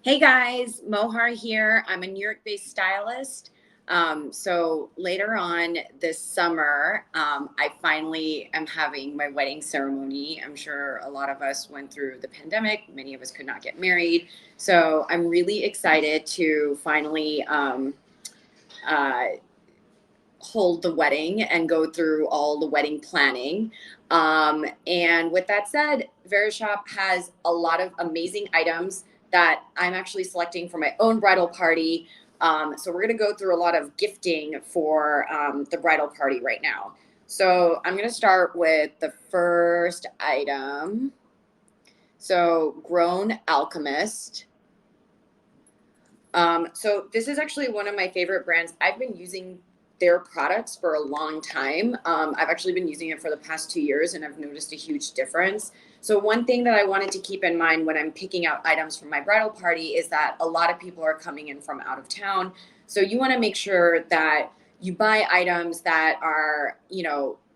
Hey guys, Mohar here. I'm a New York-based stylist. So later on this summer, I finally am having my wedding ceremony. I'm sure a lot of us went through the pandemic. Many of us could not get married. So I'm really excited to finally uh, hold the wedding and go through all the wedding planning. And with that said, Verishop has a lot of amazing items that I'm actually selecting for my own bridal party. So we're going to go through a lot of gifting for the bridal party right now. So I'm going to start with the first item. So Grown Alchemist. So this is actually one of my favorite brands. I've been using their products for a long time. I've actually been using it for the past 2 years and I've noticed a huge difference. So one thing that I wanted to keep in mind when I'm picking out items for my bridal party is that a lot of people are coming in from out of town. So you want to make sure that you buy items that are,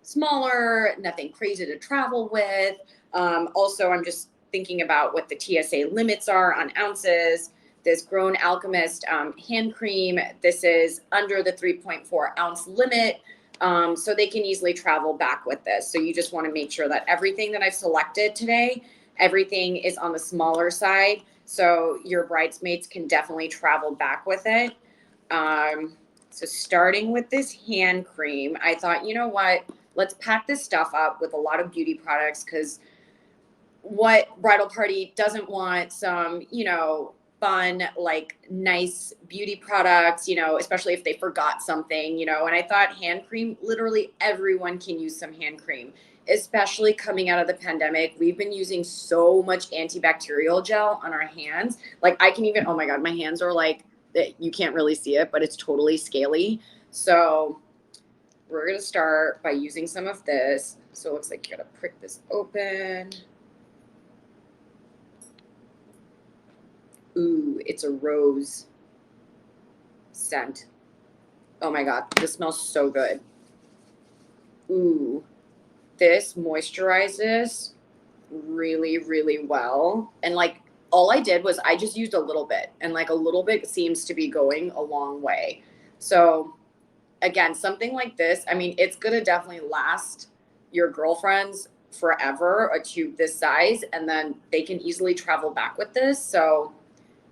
smaller, nothing crazy to travel with. Also, I'm just thinking about what the TSA limits are on ounces. This Grown Alchemist hand cream. This is under the 3.4 ounce limit. So they can easily travel back with this. So you just want to make sure that everything that I've selected today, everything is on the smaller side. So your bridesmaids can definitely travel back with it. So starting with this hand cream, I thought, you know what, let's pack this stuff up with a lot of beauty products, because what bridal party doesn't want some, fun, like nice beauty products, especially if they forgot something, and I thought hand cream, literally everyone can use some hand cream, especially coming out of the pandemic. We've been using so much antibacterial gel on our hands. Like I can even, oh my God, my hands are like, you can't really see it, but it's totally scaly. So we're going to start by using some of this. So it looks like you got to prick this open. Ooh, it's a rose scent. Oh my God, this smells so good. Ooh, this moisturizes really, really well. And like all I did was I just used a little bit, and like a little bit seems to be going a long way. So again, something like this, I mean, it's gonna definitely last your girlfriends forever, a tube this size, and then they can easily travel back with this. So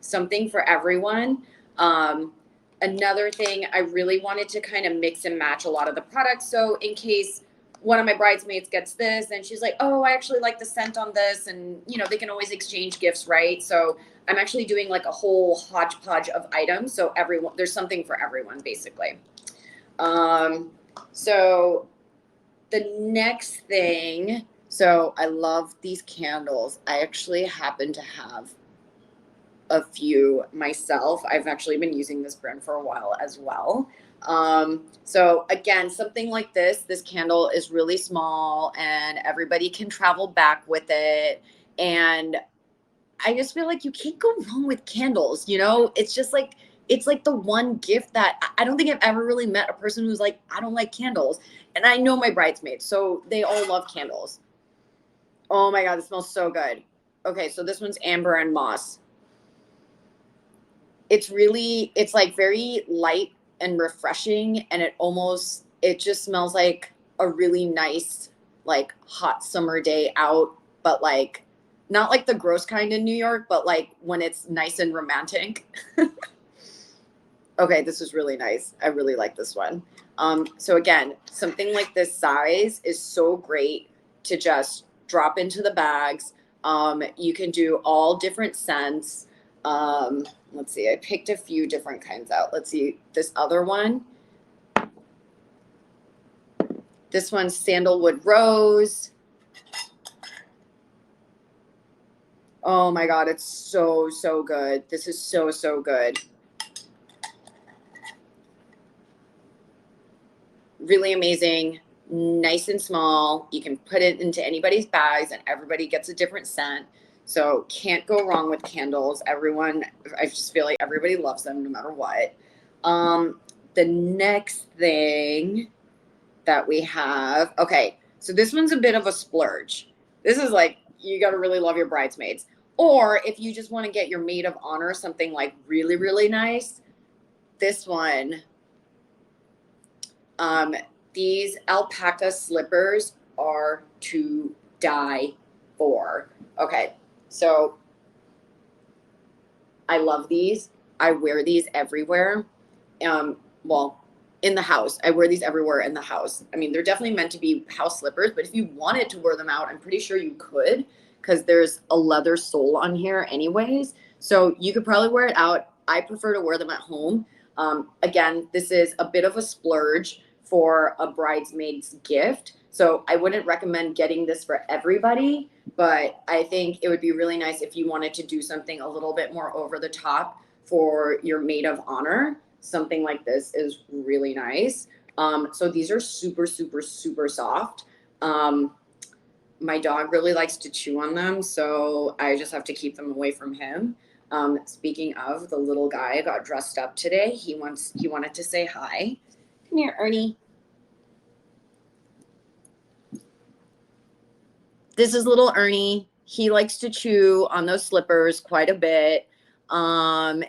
something for everyone. Another thing, I really wanted to kind of mix and match a lot of the products. So in case one of my bridesmaids gets this and she's like, oh, I actually like the scent on this. And, they can always exchange gifts, right? So I'm actually doing like a whole hodgepodge of items. So there's something for everyone, basically. So the next thing, so I love these candles. I actually happen to have a few myself. I've actually been using this brand for a while as well. So again, something like this candle is really small and everybody can travel back with it. And I just feel like you can't go wrong with candles, It's just like, it's like the one gift that I don't think I've ever really met a person who's like, I don't like candles. And I know my bridesmaids, so they all love candles. Oh my God, it smells so good. Okay, so this one's amber and moss. It's like very light and refreshing, and it just smells like a really nice, like hot summer day out, but like not like the gross kind in New York, but like when it's nice and romantic. Okay, this is really nice. I really like this one. So again, something like this size is so great to just drop into the bags. You can do all different scents. Let's see, I picked a few different kinds out. Let's see, this other one. This one's Sandalwood Rose. Oh my God, it's so, so good. This is so, so good. Really amazing, nice and small. You can put it into anybody's bags and everybody gets a different scent. So can't go wrong with candles. I just feel like everybody loves them no matter what. The next thing that we have, okay, so this one's a bit of a splurge. This is like, you got to really love your bridesmaids. Or if you just want to get your maid of honor something like really, really nice, this one, these alpaca slippers are to die for. Okay, so I love these. I wear these everywhere. Well, in the house. I wear these everywhere in the house. I mean, they're definitely meant to be house slippers, but if you wanted to wear them out, I'm pretty sure you could, because there's a leather sole on here anyways. So you could probably wear it out. I prefer to wear them at home. Again, this is a bit of a splurge for a bridesmaid's gift. So I wouldn't recommend getting this for everybody, but I think it would be really nice if you wanted to do something a little bit more over the top for your maid of honor. Something like this is really nice. So these are super, super, super soft. My dog really likes to chew on them, so I just have to keep them away from him. Speaking of, the little guy got dressed up today. He wanted to say hi. Come here, Ernie. This is little Ernie. He likes to chew on those slippers quite a bit.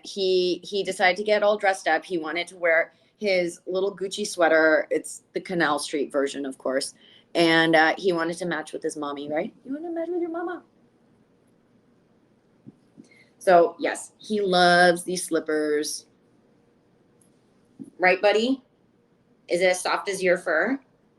He decided to get all dressed up. He wanted to wear his little Gucci sweater. It's the Canal Street version, of course. And he wanted to match with his mommy, right? You want to match with your mama. So, yes, he loves these slippers. Right, buddy? Is it as soft as your fur?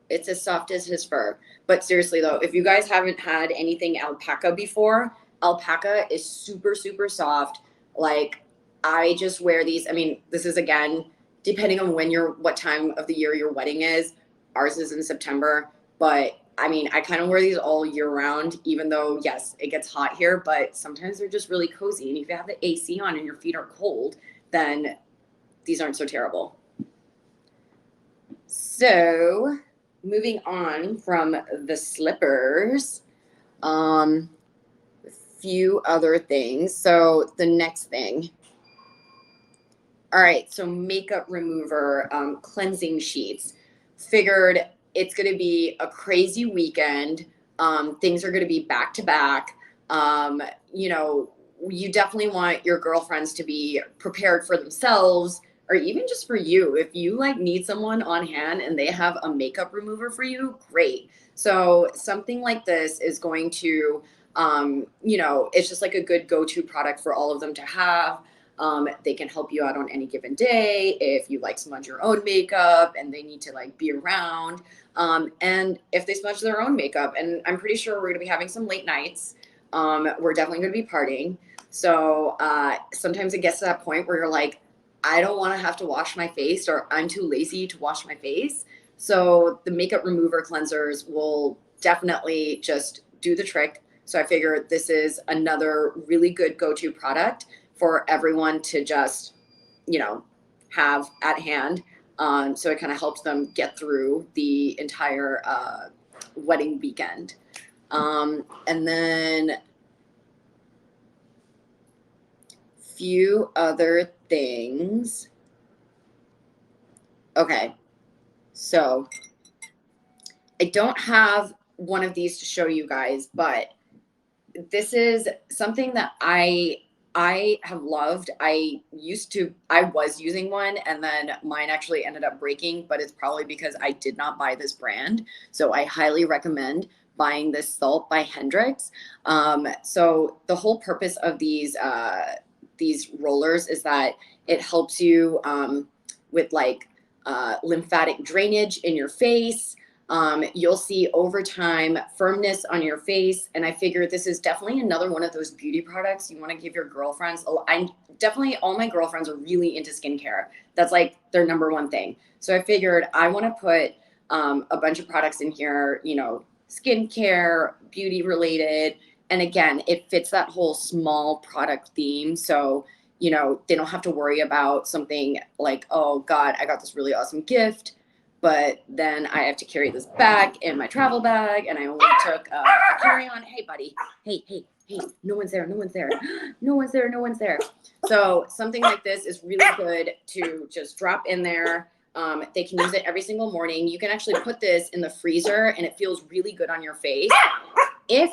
It's as soft as his fur. But seriously, though, if you guys haven't had anything alpaca before, alpaca is super, super soft. Like, I just wear these. I mean, this is, again, depending on what time of the year your wedding is. Ours is in September. But, I mean, I kind of wear these all year round, even though, yes, it gets hot here. But sometimes they're just really cozy. And if you have the AC on and your feet are cold, then these aren't so terrible. So, moving on from the slippers, a few other things. So the next thing. All right, so makeup remover, cleansing sheets. Figured it's going to be a crazy weekend. Things are going to be back to back. You definitely want your girlfriends to be prepared for themselves, or even just for you. If you need someone on hand and they have a makeup remover for you, great. So something like this is going to, it's just like a good go-to product for all of them to have. They can help you out on any given day if you smudge your own makeup and they need to be around. And if they smudge their own makeup, and I'm pretty sure we're going to be having some late nights. We're definitely going to be partying. So sometimes it gets to that point where you're like, I don't want to have to wash my face, or I'm too lazy to wash my face. So the makeup remover cleansers will definitely just do the trick. So I figured this is another really good go-to product for everyone to just, have at hand. So it kind of helps them get through the entire wedding weekend. And then few other things. Okay, so I don't have one of these to show you guys, but this is something that I have loved. I was using one, and then mine actually ended up breaking, but it's probably because I did not buy this brand. So I highly recommend buying this salt by Hendrix. So the whole purpose of these rollers is that it helps you with lymphatic drainage in your face. You'll see over time firmness on your face. And I figure this is definitely another one of those beauty products you want to give your girlfriends. All my girlfriends are really into skincare. That's their number one thing. So I figured I want to put a bunch of products in here, skincare, beauty related. And again, it fits that whole small product theme. So, they don't have to worry about something like, oh God, I got this really awesome gift, but then I have to carry this bag in my travel bag, and I only took a carry-on. Hey, buddy. Hey, no one's there. No one's there. So something like this is really good to just drop in there. They can use it every single morning. You can actually put this in the freezer, and it feels really good on your face. If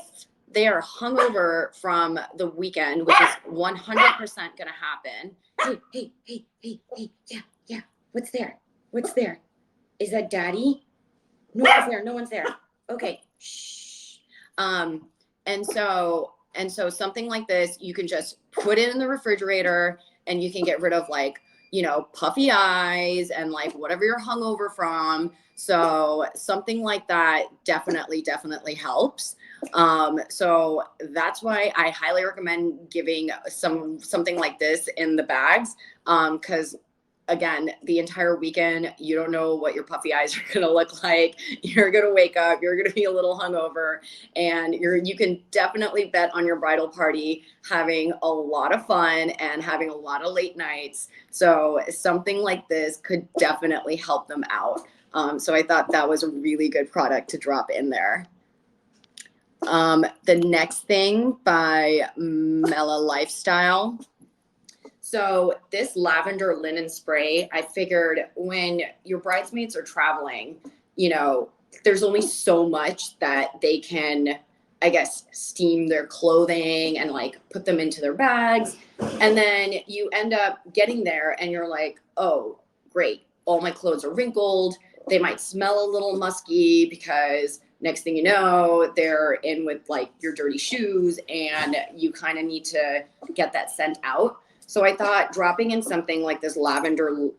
they are hungover from the weekend, which is 100% gonna happen. Yeah, yeah. What's there? What's there? Is that daddy? No one's there. No one's there. Okay. Shh. And so something like this, you can just put it in the refrigerator and you can get rid of like, puffy eyes and like whatever you're hungover from. So something like that definitely helps. So that's why I highly recommend giving something like this in the bags. Because again, the entire weekend, you don't know what your puffy eyes are going to look like. You're going to wake up, you're going to be a little hungover, and you can definitely bet on your bridal party having a lot of fun and having a lot of late nights. So something like this could definitely help them out. So I thought that was a really good product to drop in there. The next thing by Mela Lifestyle. So this lavender linen spray, I figured when your bridesmaids are traveling, there's only so much that they can, I guess, steam their clothing and like put them into their bags. And then you end up getting there and you're like, oh, great. All my clothes are wrinkled. They might smell a little musky because next thing you know, they're in with like your dirty shoes and you kind of need to get that scent out. So I thought dropping in something like this lavender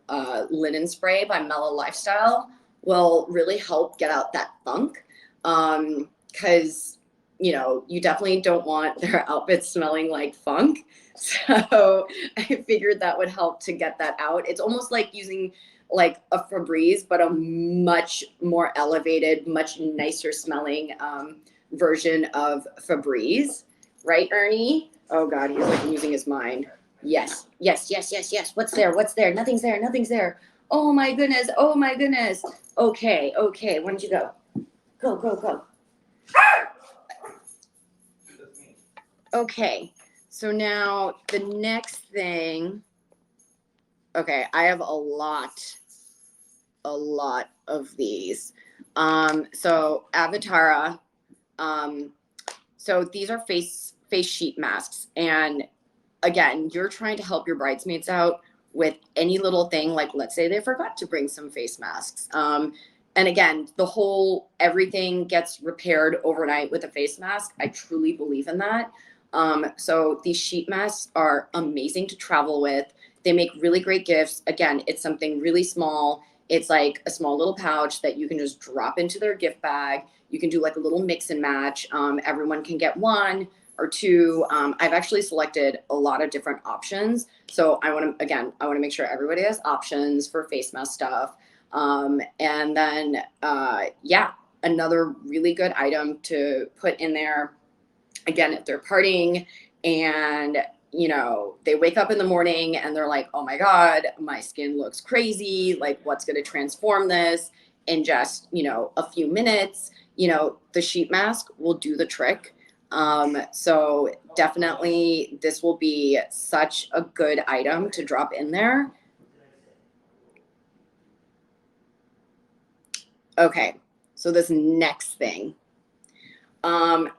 linen spray by Mela Lifestyle will really help get out that funk. Because, you definitely don't want their outfits smelling like funk. So I figured that would help to get that out. It's almost like using like a Febreze, but a much more elevated, much nicer smelling version of Febreze. Right, Ernie? Oh God, he's like losing his mind. Yes. What's there? Nothing's there. Oh my goodness. Okay. Why don't you go? Go. Okay. So now the next thing. Okay, I have a lot of these. So Avatara. So these are face sheet masks, and again, you're trying to help your bridesmaids out with any little thing, like let's say they forgot to bring some face masks. And again, everything gets repaired overnight with a face mask. I truly believe in that. So these sheet masks are amazing to travel with. They make really great gifts. Again, it's something really small. It's like a small little pouch that you can just drop into their gift bag. You can do like a little mix and match. Everyone can get one or two. I've actually selected a lot of different options. So I want to make sure everybody has options for face mask stuff. And then, another really good item to put in there. Again, if they're partying and, they wake up in the morning and they're like, oh my God, my skin looks crazy. Like, what's going to transform this in just, a few minutes? The sheet mask will do the trick. So definitely this will be such a good item to drop in there. Okay, so this next thing.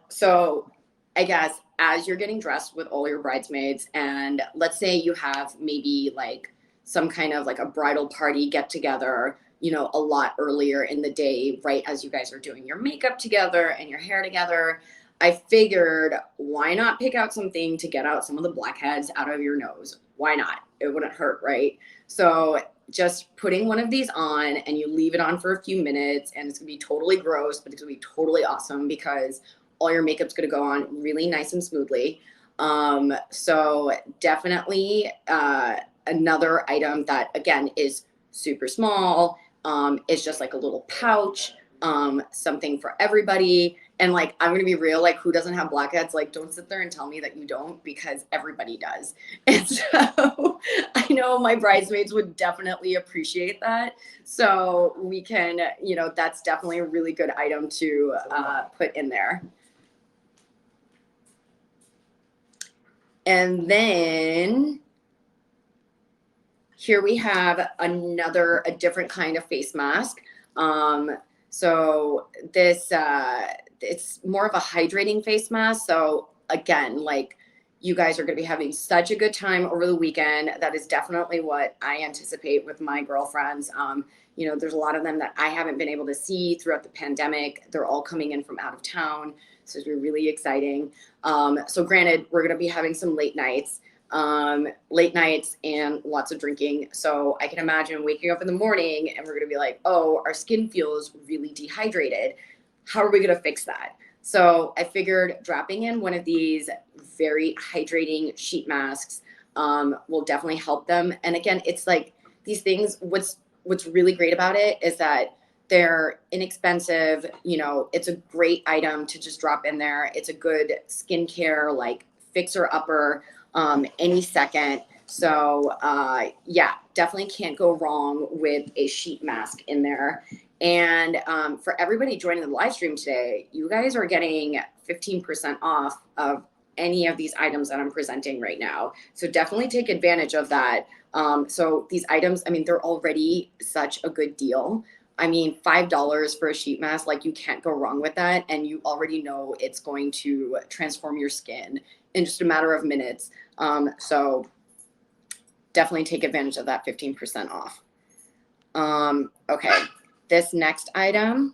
So I guess as you're getting dressed with all your bridesmaids, and let's say you have maybe like some kind of like a bridal party get together, a lot earlier in the day, right as you guys are doing your makeup together and your hair together, I figured why not pick out something to get out some of the blackheads out of your nose? Why not? It wouldn't hurt, right? So just putting one of these on and you leave it on for a few minutes and it's gonna be totally gross, but it's gonna be totally awesome because all your makeup's gonna go on really nice and smoothly. So definitely another item that again is super small. It's just like a little pouch, something for everybody. And like, I'm gonna be real, like who doesn't have blackheads? Like, don't sit there and tell me that you don't, because everybody does. And so I know my bridesmaids would definitely appreciate that. So we can, that's definitely a really good item to put in there. And then here we have a different kind of face mask. So this it's more of a hydrating face mask. So again, like, you guys are going to be having such a good time over the weekend. That is definitely what I anticipate with my girlfriends. You know, there's a lot of them that I haven't been able to see throughout the pandemic. They're all coming in from out of town. So it's really exciting. So granted, we're going to be having some late nights and lots of drinking. So I can imagine waking up in the morning and we're going to be like, oh, our skin feels really dehydrated. How are we going to fix that? So I figured dropping in one of these very hydrating sheet masks will definitely help them. And again, it's like these things, what's really great about it is that they're inexpensive. You know, it's a great item to just drop in there. It's a good skincare, like fixer upper, any second. So yeah, definitely can't go wrong with a sheet mask in there. And for everybody joining the live stream today, you guys are getting 15% off of any of these items that I'm presenting right now. So definitely take advantage of that. So these items, I mean, they're already such a good deal. I mean, $5 for a sheet mask, like, you can't go wrong with that. And you already know it's going to transform your skin in just a matter of minutes. So definitely take advantage of that 15% off. Okay. This next item.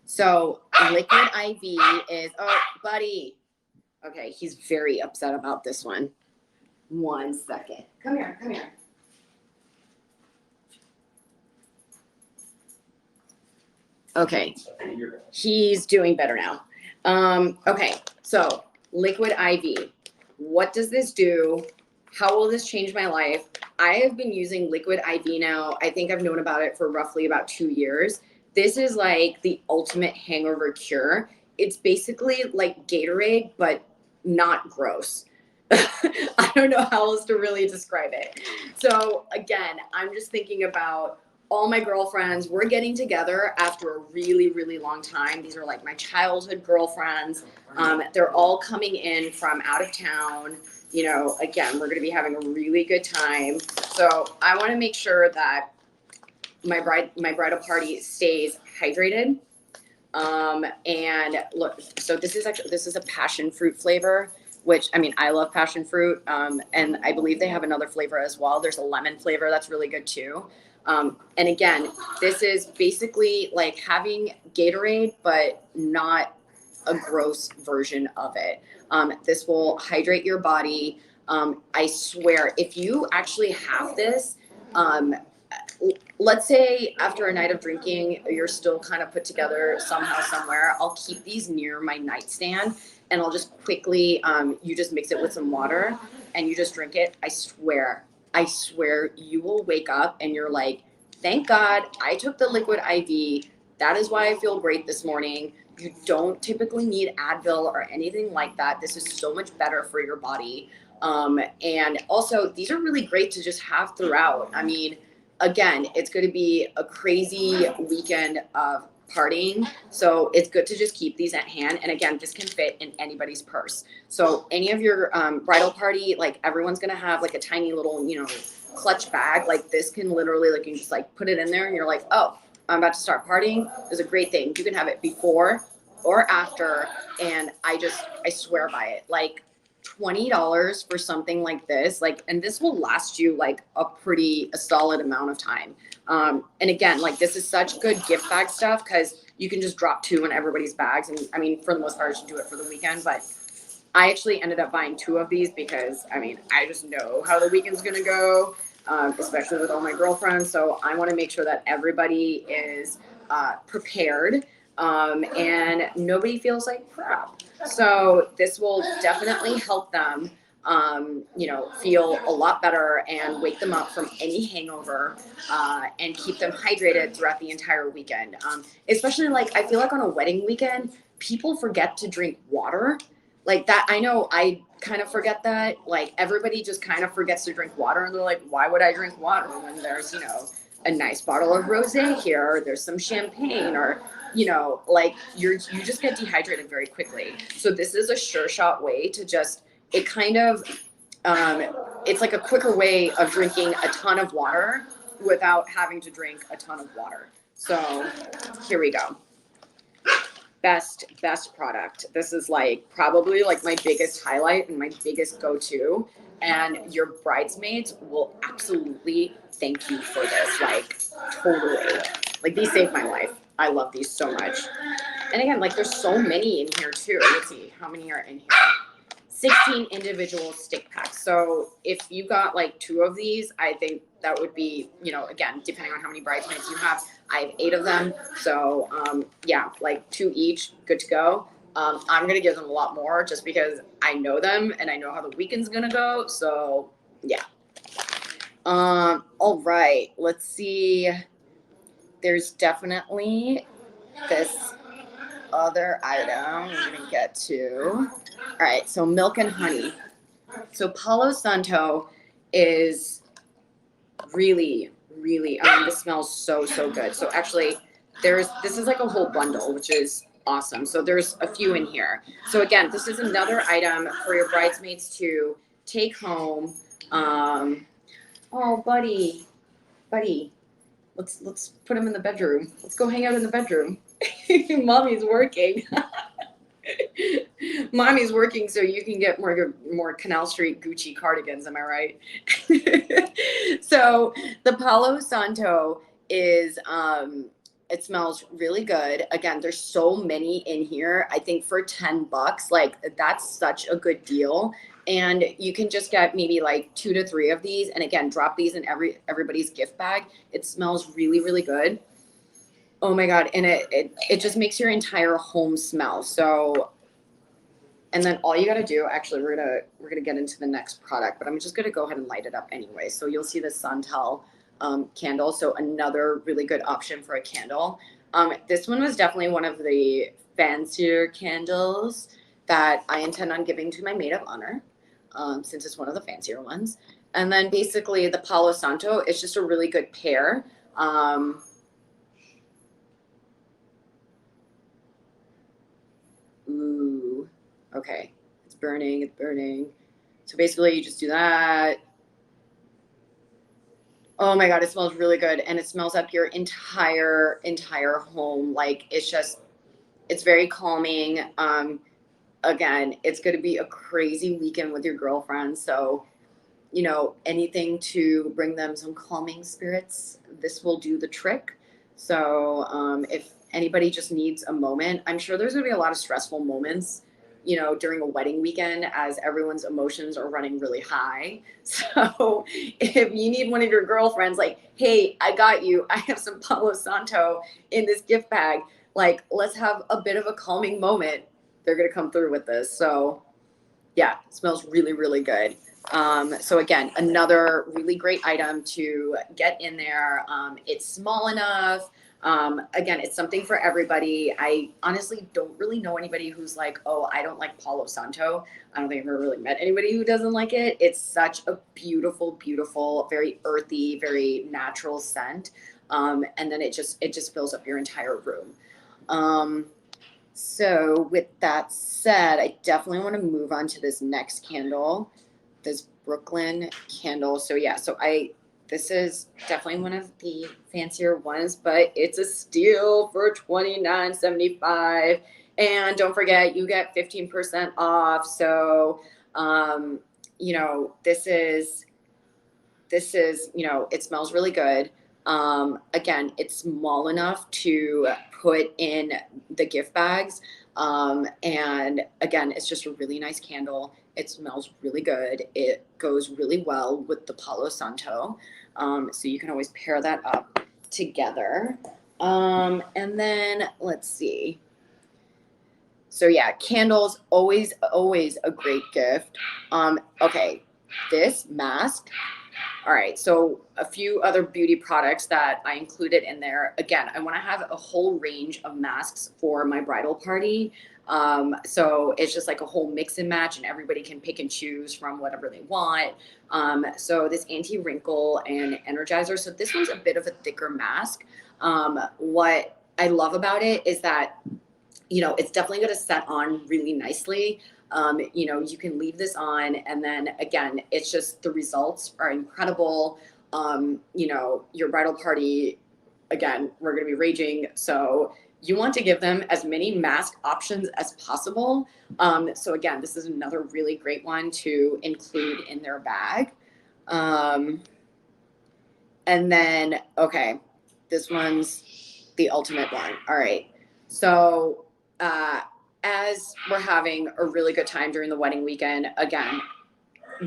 So liquid IV is, oh, buddy. Okay, he's very upset about this one. 1 second. Come here, come here. Okay, he's doing better now. Okay, so liquid IV. What does this do? How will this change my life? I have been using liquid IV now. I think I've known about it for roughly about 2 years. This is like the ultimate hangover cure. It's basically like Gatorade, but not gross. I don't know how else to really describe it. So again, I'm just thinking about all my girlfriends. We're getting together after a really, really long time. These are like my childhood girlfriends. They're all coming in from out of town. You know, again, we're going to be having a really good time. So I want to make sure that my bridal party stays hydrated. And look, so this is a passion fruit flavor, which, I mean, I love passion fruit. And I believe they have another flavor as well. There's a lemon flavor that's really good too. And again, this is basically like having Gatorade, but not a gross version of it. This will hydrate your body. I swear, if you actually have this, let's say after a night of drinking, you're still kind of put together somehow, somewhere, I'll keep these near my nightstand and I'll just quickly, you just mix it with some water and you just drink it. I swear you will wake up and you're like, thank God I took the liquid IV. That is why I feel great this morning. You don't typically need Advil or anything like that. This is so much better for your body. And also, these are really great to just have throughout. I mean, again, it's going to be a crazy weekend of partying. So it's good to just keep these at hand. And again, this can fit in anybody's purse. So any of your bridal party, like, everyone's going to have like a tiny little, you know, clutch bag. Like, this can literally, like, you just like put it in there and you're like, oh, I'm about to start partying. It's a great thing. You can have it before or after. And I swear by it. Like, $20 for something like this, like, and this will last you like a solid amount of time. And again, like, this is such good gift bag stuff because you can just drop 2 in everybody's bags. And I mean, for the most part, I should do it for the weekend, but I actually ended up buying 2 of these because, I mean, I just know how the weekend's gonna go, especially with all my girlfriends. So I want to make sure that everybody is prepared, and nobody feels like crap. So this will definitely help them, you know, feel a lot better and wake them up from any hangover, and keep them hydrated throughout the entire weekend. Especially, like, I feel like on a wedding weekend, people forget to drink water. Like that, I know I kind of forget that. Like, everybody just kind of forgets to drink water, and they're like, why would I drink water when there's, you know, a nice bottle of rosé here, or there's some champagne, or, you know, like, you just get dehydrated very quickly. So this is a sure shot way to just, it kind of, it's like a quicker way of drinking a ton of water without having to drink a ton of water. So here we go. best product. This is like probably like my biggest highlight and my biggest go-to, and your bridesmaids will absolutely thank you for this. Like totally. Like these saved my life. I love these so much. And again, like there's so many in here too. Let's see how many are in here. 16 individual stick packs. So if you got like 2 of these, I think that would be, you know, again, depending on how many bridesmaids you have, I have 8 of them. So yeah, like 2 each, good to go. I'm going to give them a lot more just because I know them and I know how the weekend's going to go. So yeah. All right, let's see. There's definitely this other item we're going to get to. All right, so milk and honey. So Palo Santo is really, really, I mean, this smells so, so good. So actually, this is like a whole bundle, which is awesome. So there's a few in here. So again, this is another item for your bridesmaids to take home. Oh, buddy, let's put him in the bedroom. Let's go hang out in the bedroom. Mommy's working. Mommy's working so you can get more Canal Street Gucci cardigans. Am I right? So the Palo Santo is it smells really good. Again, there's so many in here. I think for $10, like that's such a good deal. And you can just get maybe like 2 to 3 of these, and again, drop these in everybody's gift bag. It smells really, really good. Oh my God. And it just makes your entire home smell. So, and then all you got to do, actually, we're going to get into the next product, but I'm just going to go ahead and light it up anyway. So you'll see the Santal candle. So another really good option for a candle. This one was definitely one of the fancier candles that I intend on giving to my maid of honor, since it's one of the fancier ones. And then basically the Palo Santo is just a really good pair. Ooh, okay. It's burning. So basically you just do that. Oh my God, it smells really good. And it smells up your entire home. Like it's very calming. Again, it's going to be a crazy weekend with your girlfriends. So, you know, anything to bring them some calming spirits, this will do the trick. So if anybody just needs a moment, I'm sure there's going to be a lot of stressful moments, you know, during a wedding weekend as everyone's emotions are running really high. So if you need one of your girlfriends, like, hey, I got you, I have some Palo Santo in this gift bag, like, let's have a bit of a calming moment. They're going to come through with this. So yeah, it smells really, really good. So again, another really great item to get in there. It's small enough. Again, it's something for everybody. I honestly don't really know anybody who's like, oh, I don't like Palo Santo. I don't think I've ever really met anybody who doesn't like it. It's such a beautiful, beautiful, very earthy, very natural scent. And then it just fills up your entire room. So with that said, I definitely want to move on to this next candle, this Brooklyn candle. So yeah, this is definitely one of the fancier ones, but it's a steal for $29.75. And don't forget, you get 15% off. So, you know, this is, you know, it smells really good. Again, it's small enough to put in the gift bags. And again, it's just a really nice candle. It smells really good. It goes really well with the Palo Santo. So you can always pair that up together. And then let's see. So yeah, candles, always a great gift. Okay, this mask. All right, so a few other beauty products that I included in there. Again, I want to have a whole range of masks for my bridal party. So it's just like a whole mix and match, and everybody can pick and choose from whatever they want. So this Anti-Wrinkle and Energizer. So this one's a bit of a thicker mask. What I love about it is that, you know, it's definitely going to set on really nicely. You know, you can leave this on, and then again, it's just the results are incredible. You know, your bridal party, again, we're going to be raging. So you want to give them as many mask options as possible. So again, this is another really great one to include in their bag. And then, okay, this one's the ultimate one. All right. So as we're having a really good time during the wedding weekend, again,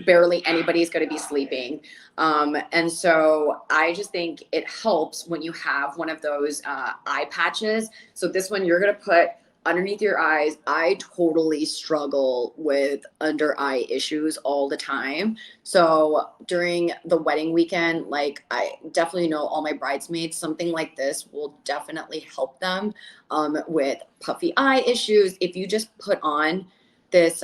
barely anybody's going to be sleeping. And so I just think it helps when you have one of those eye patches. So this one you're going to put underneath your eyes. I totally struggle with under eye issues all the time. So during the wedding weekend, like I definitely know all my bridesmaids, something like this will definitely help them with puffy eye issues. If you just put on this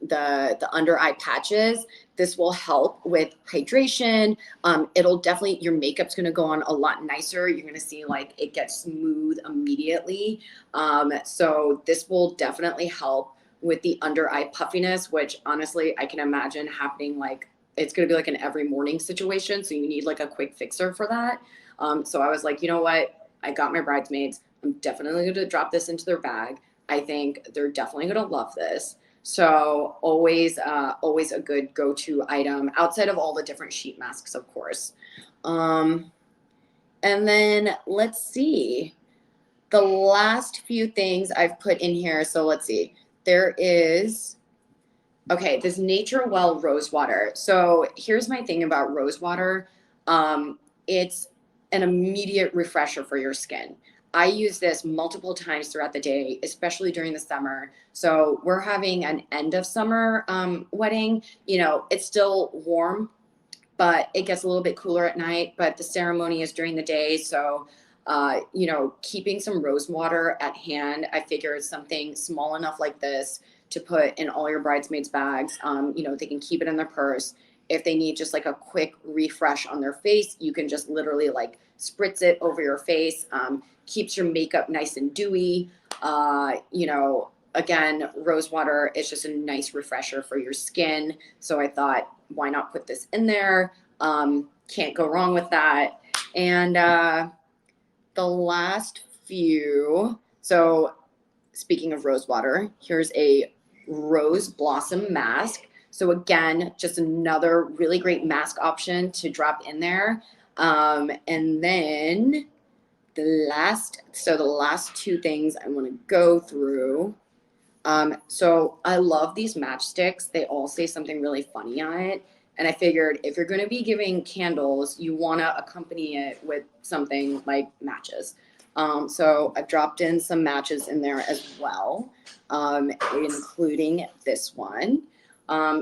the under eye patches, this will help with hydration. It'll definitely, your makeup's going to go on a lot nicer. You're going to see like it gets smooth immediately. So this will definitely help with the under eye puffiness, which honestly I can imagine happening, like it's going to be like an every morning situation, so you need like a quick fixer for that. So I was like, you know what, I got my bridesmaids, I'm definitely going to drop this into their bag. I think they're definitely going to love this. So always a good go-to item outside of all the different sheet masks, of course. And then let's see the last few things I've put in here. So let's see, there is, okay, this Nature Well rose water. So here's my thing about rose water. It's an immediate refresher for your skin. I use this multiple times throughout the day, especially during the summer. So we're having an end of summer wedding. You know, it's still warm, but it gets a little bit cooler at night. But the ceremony is during the day. So, you know, keeping some rose water at hand, I figure is something small enough like this to put in all your bridesmaids' bags. You know, they can keep it in their purse. If they need just like a quick refresh on their face, you can just literally like spritz it over your face. Keeps your makeup nice and dewy. You know, again, rose water is just a nice refresher for your skin. So I thought, why not put this in there? Can't go wrong with that. And the last few, so speaking of rose water, here's a rose blossom mask. So again, just another really great mask option to drop in there. And then the last two things I want to go through. So I love these matchsticks. They all say something really funny on it. And I figured if you're going to be giving candles, you want to accompany it with something like matches. So I've dropped in some matches in there as well, including this one.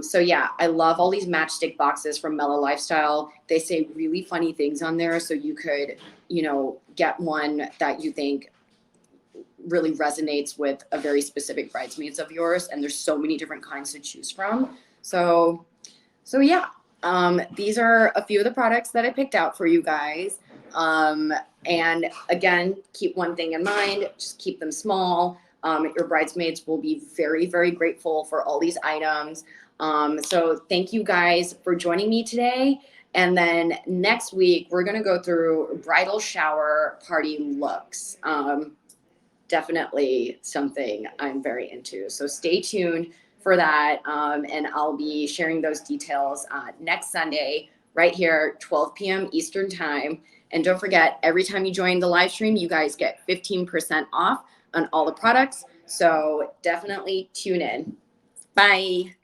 So yeah, I love all these matchstick boxes from Mellow Lifestyle. They say really funny things on there. So you could, you know, get one that you think really resonates with a very specific bridesmaids of yours. And there's so many different kinds to choose from. So yeah, these are a few of the products that I picked out for you guys. And again, keep one thing in mind, just keep them small. Your bridesmaids will be very, very grateful for all these items. So thank you guys for joining me today. And then next week, we're going to go through bridal shower party looks. Definitely something I'm very into. So stay tuned for that. And I'll be sharing those details next Sunday, right here, 12 p.m. Eastern time. And don't forget, every time you join the live stream, you guys get 15% off on all the products. So definitely tune in. Bye.